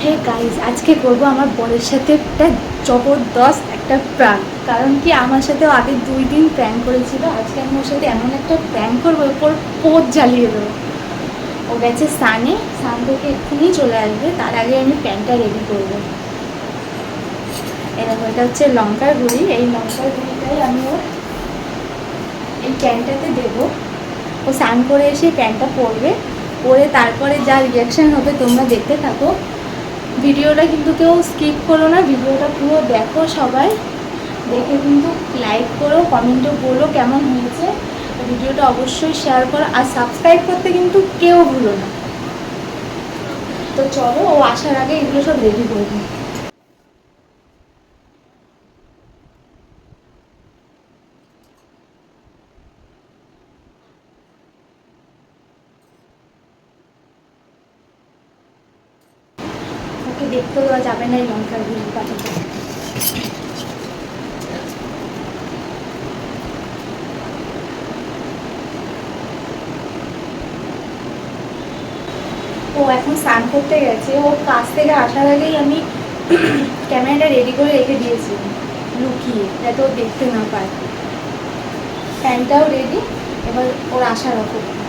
Hey guys, আজকে করবো আমার বরের সাথে একটা জবরদস্ত একটা প্র্যাঙ্ক। কারণ কি, আমার সাথেও আগে 2 দিন প্র্যাঙ্ক করেছিল। আজকে আমি ওর সাথে এমন একটা প্র্যাঙ্ক করবো, ওর পোত জ্বালিয়ে দেবো। ও গেছে স্নানে, স্নান থেকে এক্ষুনি চলে আসবে, তার আগে আমি প্যানটা রেডি করবো। এরকম, এটা হচ্ছে লঙ্কার গুঁড়ি। এই লঙ্কার গুঁড়িটাই আমি ওর এই প্যানটাতে দেবো। ও স্নান করে এসে প্যানটা পরবে, পরে তারপরে যা রিয়াকশান হবে তোমরা দেখতে থাকো। ভিডিওটা কিন্তু কেউ স্কিপ করো না, ভিডিওটা পুরো দেখো সবাই। দেখে কিন্তু লাইক করো, কমেন্টও বলো কেমন হয়েছে। ভিডিওটা অবশ্যই শেয়ার করো, আর সাবস্ক্রাইব করতে কিন্তু কেউ ভুলো না। তো চলো, ও আসার আগে এগুলো সব রেডি করবো। ওকে দেখতে দেওয়া যাবে না এই লঙ্কার গুঁড়ি পাঠাতে। ও এখন স্নান করতে গেছে। ও কাজ থেকে আসার আগেই আমি ক্যামেরাটা রেডি করে রেখে দিয়েছি লুকিয়ে, যাতে ও দেখতে না পায়। প্যান্টটাও রেডি, এবার ওর আসার অপেক্ষা।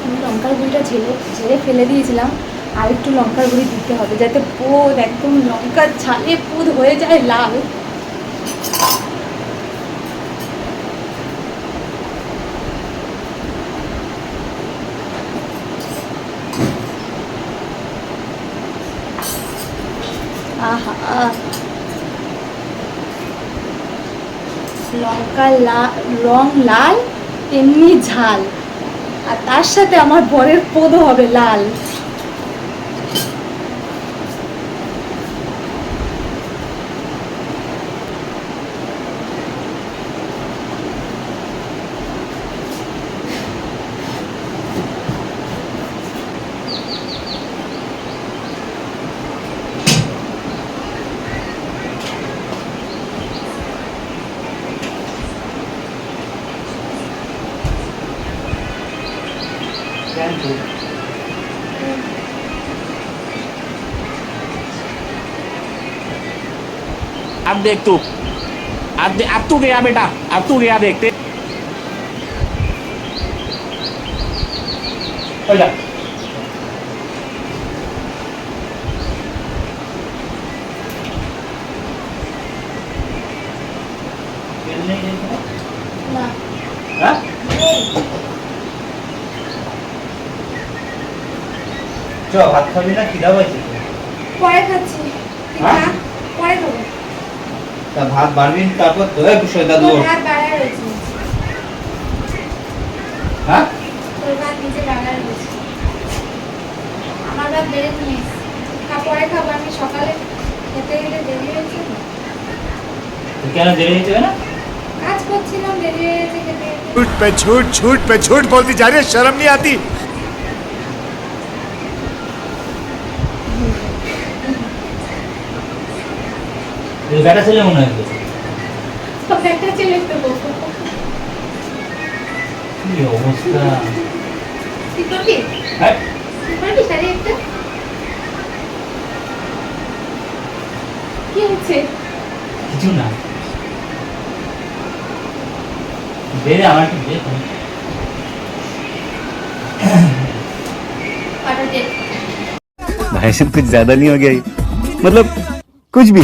আমি লঙ্কার গুঁড়িটা ঝেড়ে ঝেড়ে ফেলে দিয়েছিলাম, আর একটু লঙ্কার গুঁড়ি দিতে হবে, যাতে পোদ একদম লঙ্কার ঝালে পোদ হয়ে যায় লাল। আহা, লঙ্কার রং লাল, তেমনি ঝাল, আর তার সাথে আমার বরের পোদও হবে লাল। अब देख तू, अब तू गया बेटा, अब तू गया देखते। हो जा। না, हाँ? চ ভাত খাবি না খিদা পাইছে পরে খাচ্ছি। হ্যাঁ? পরে খাবো। তা ভাত বাড়বি তারপর তো বিষয় দাদু তোর ভাত বাড়া রয়েছে, হ্যাঁ তোর ভাত নিচে বাড়া রয়েছে। আমার ভাত বেড়ে নিস, পরে খাবো। আমি সকালে খেতে গেলে দেরি হয়েছে, কেন দেরি হয়েছে না কাজ করছিলাম, দেরি হয়ে গেছে খেতে গেতে। झूठ पे झूठ बोलती जा रही है, शर्म नहीं आती। বেটা ছেলে মনে হয় তো একটা ছেলে তো কি অবস্থা তুই করবি, হ্যাঁ তুই করবি শাড়ি একটা। কি হচ্ছে? কিছু না বেরে আমার কি বের কর। পাঠাতে भाई साहब कुछ ज्यादा नहीं हो गया ये? मतलब कुछ भी।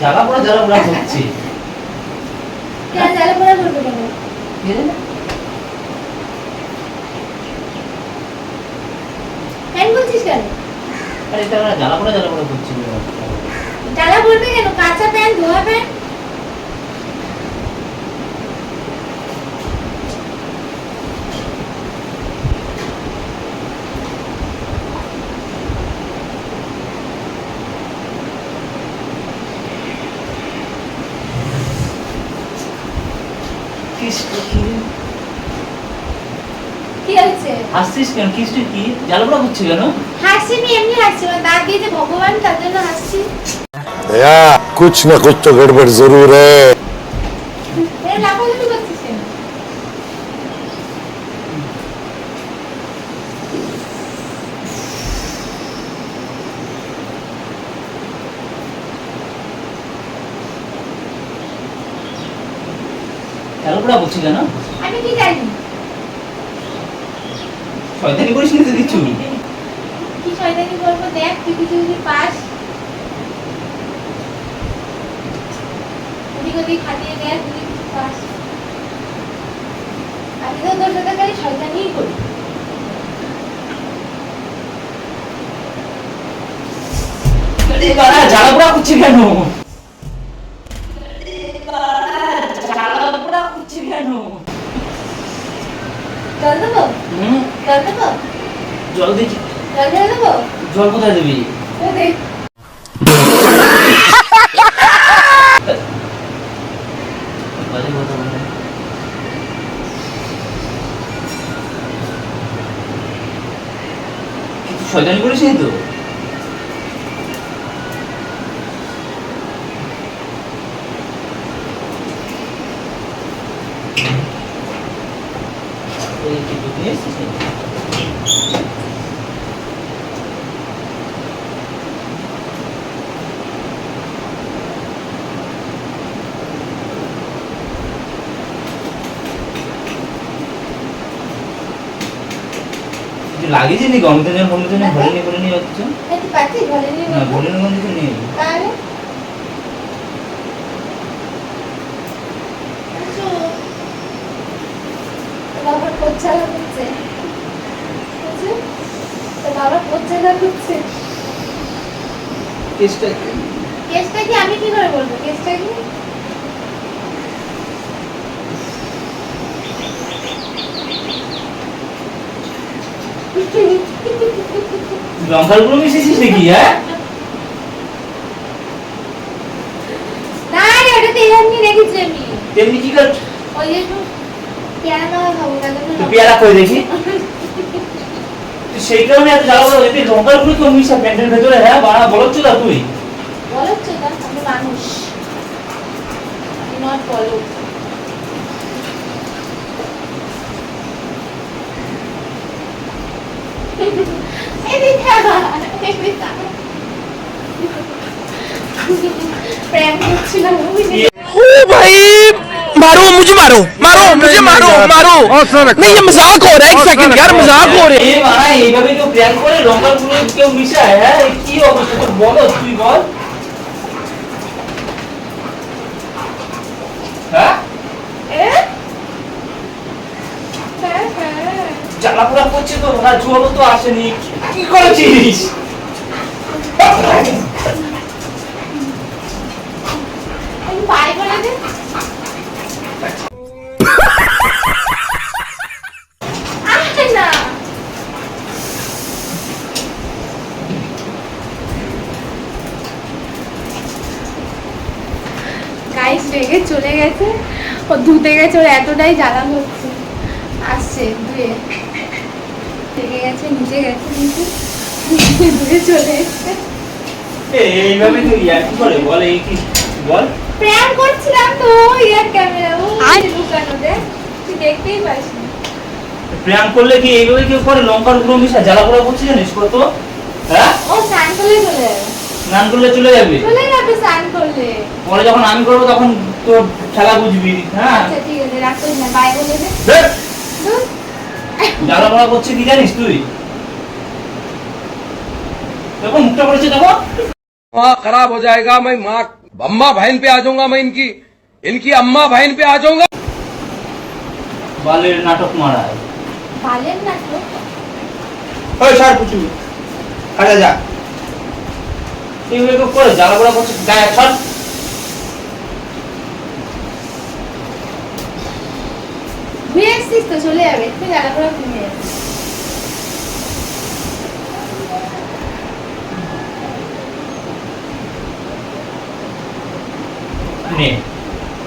জ্বালা পোড়া করছি কেন জ্বালা পোড়া করবে কেন? কেন বলছিস কেন? আরে এটা জ্বালা পোড়া করছি জ্বালা পড়বে কেন? কাঁচা প্যান্ট, ধোয়া প্যান্ট। কি হয়েছে? হাসছিস কেন? কিসটা কি? জ্বালাপোড়া করছে কেন? হাসিনি, এমনি হাসছি, আমার দাঁত দিয়েছে ভগবান, তার জন্য হাসছি। दया कुछ न कुछ तो गड़बड़ जरूर है। এ লাফালাফি করছিস কেন? জ্বালাপোড়া করছে কেন? আমি কি জানি? শয়তানি করিস নি তো কিছু? কি শয়তানি করবো, দেখ তুই কিছু কিছু পাস। ওদিক ওদিক খাটিয়ে দেখ, তুই কিছু পাস। আমি তো তোর সাথে খালি শয়তানিই করি। আরে বাড়া, জ্বালাপোড়া করছে কেন? জ্বালাপোড়া করছে কেন? জল দেবো? জল দেবো? জল দেখি। জল ঢেলে দেবো? জল কোথায় দিবি? ও দেখ। বাজে কথা বলে। কিছু শয়তানি করিস নি তো? এই কি দুধ নিয়ে এসেছিস নাকি? কিছু লাগিয়েছি নাকি? অমিতার জন্য বললে তো না, ভরে নিয়ে যাচ্ছ? এই তুই পাচ্ছিস ঘরে নিয়ে না, যাবো? ভরে নিয়ে কিছু নিয়ে যাবো। তাহলে? আচ্ছা। তোর বাবার পোচ্ছালা করছে। বুঝলি? তোর বাবার পোচ্ছালা করছে। কেসটা কি? কেসটা কি আমি কি করে বলবো? কেসটা কি? লঙ্কার গুলো মিশিয়েছিস নাকি? হ্যাঁ, না রে, ওটা তেল এমনি রেখেছি আমি। তেমনি কি কর? ওই যে একটু পেয়ারা মাখা খাবো, তার জন্য তো পেয়ারা করে দেখি। তুই সেই কারণে এত জ্বালাবো যদি লঙ্কার গুলো কেউ মিশা প্যান্টের ভেতরে? হ্যাঁ বাড়া, বলছ না তুই? বলছো না, আমি মানুষ, নট বলো। প্রেম করছিলাম বুঝলি? ओ भाई मारो मुझे मारो मारो मुझे मारो मारो नहीं ये मजाक हो रहा है एक सेकंड यार मजाक हो रहा है এই বাড়া, এইভাবে কেউ প্ল্যান করে লঙ্কার গুলো কেউ মিশায়? হ্যাঁ, এই কি অবস্থা তোর? বলো, তুই বল। হ্যাঁ, এ? হ্যাঁ, হ্যাঁ। জ্বালাপোড়া করছে তো, না জলও তো আসেনি, কি করেছিস? আমি বাই করে দে। আয় না। গাইস রেগে চলে গেছে, ও ধুতে গেছে, ওর এতটাই জ্বালা হচ্ছে। আসছে ধুয়ে, রেগে গেছে, নিচে গেছে, নিচে ধুয়ে চলে এসছে। এইভাবে তুই ইয়ার কি করে? বল, এই কি বল? প্র্যাঙ্ক করছিলাম তো, ইয়ার ক্যামেরা ও লুকানো, দেখ তুই দেখতেই পাস না। প্র্যাঙ্ক করলে কি এইভাবে কেউ করে? লঙ্কার গুঁড়ো মিশা জ্বালাপোড়া করছে জানিস কত? হ্যাঁ, ও স্নান করলে চলে যাবে। স্নান করলে চলে যাবে? চলে যাবে স্নান করলে। পরে যখন আমি করবো তখন তোর খেলা বুঝবি। হ্যাঁ, আচ্ছা ঠিক আছে, রাগ করিস না, বাই বলে দে। দেখ, ধুর। জ্বালাপোড়া করছে কি জানিস তুই? দেখো মুখটা করেছে, দেখো। माँ खराब हो जाएगा मैं माँ अम्मा बहन पे आ जाऊंगा मैं इनकी इनकी अम्मा बहन पे आ जाऊंगा বালের নাটক মারায়। বালের না তো। ওই সার পুচু, কাজে যা। এইভাবে কেউ করে? জ্বালাপোড়া করছে, গায়ে ছাড়। ঘুরে এসছিস তো, চলে যাবে, একটু জ্বালা করে ঘুমিয়ে যাবে। নে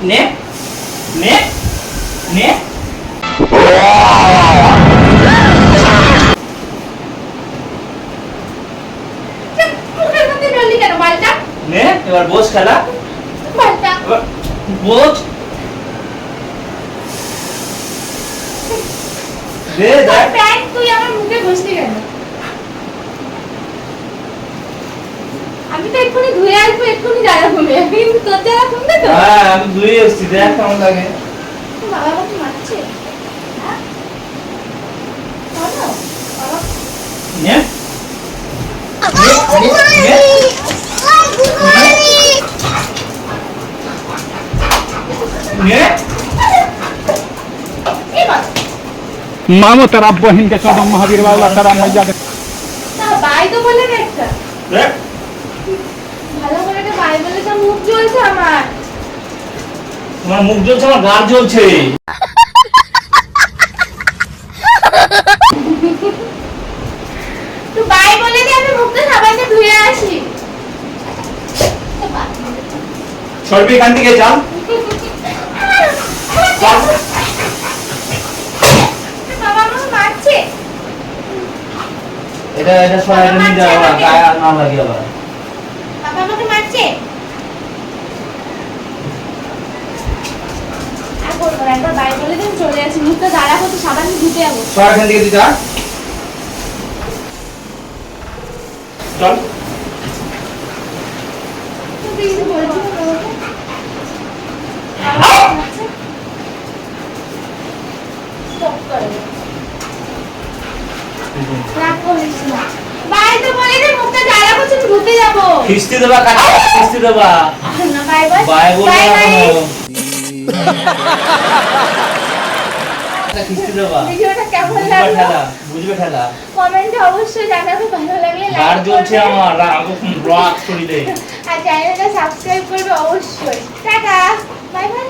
নে নে নে মুখের মধ্যে ঢাললি কেন বালটা? নে এবার বস খেলা বালটা। এবার বস দে তোর দেখ প্যান্ট তুই আমার মুখে ঘষলি কেন? আমি তো এক্ষুনি ধুয়ে আসবো, এক্ষুনি জ্বালা কমবে, কিন্তু তোর জ্বালা কমবে তো? হ্যাঁ আমি ধুয়ে এসছি দেখ কেমন লাগে বাবা আমাকে মারছে, হ্যাঁ? বলো, বলো। নে নে এই বল। मानो तेरा बहन के चौदह महावीर वाला तेरा मैया के তা বাই তো বলে দে একটা। দেখ ভালো করে একটা বাই বলে তো মুখ জ্বলছে আমার। তোমার মুখ জ্বলছে আমার গার জ্বলছে তুই বাই বলে দে, আমি মুখটা সাবান দিয়ে ধুয়ে আসি। সরবি এখান থেকে যান চল। বাবা আমাকে মারছে। এটা সবাই এটা নিয়ে যাও গায়ে আর না লাগে আবার বাবা আমাকে মারছে। আর করবো না, একবার বাই বলে দিন চলে আসি, মুখটা দাঁড়া হতো সাবান দিয়ে ধুতে যাবো। সর এখান থেকে তুই যা চল তুই কিছু বলছিস না বাবাকে? বাবা মারছে? Stop করে দে। রাগ করিস না। বাই তো বলে দে, মুখটা দাঁড়া করছে, আমি ধুতে যাবো। খিস্তি দেবা কাছে খিস্তি দেবা না বাই বল। বাই বলবো বাই না বাই। কোনো খিস্তি দেবা ভিডিওটা কেমন বুঝবে লাগলো ঠেলা বুঝবে ঠেলা কমেন্টে অবশ্যই জানাবে, ভালো লাগলে গার লাইক জ্বলছে করবে আমার ব্লক শরীরে আর চ্যানেলটা সাবস্ক্রাইব করবে অবশ্যই। Tata, bye bye.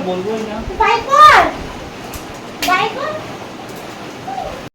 বলবোই না বাই কর, বাই কর।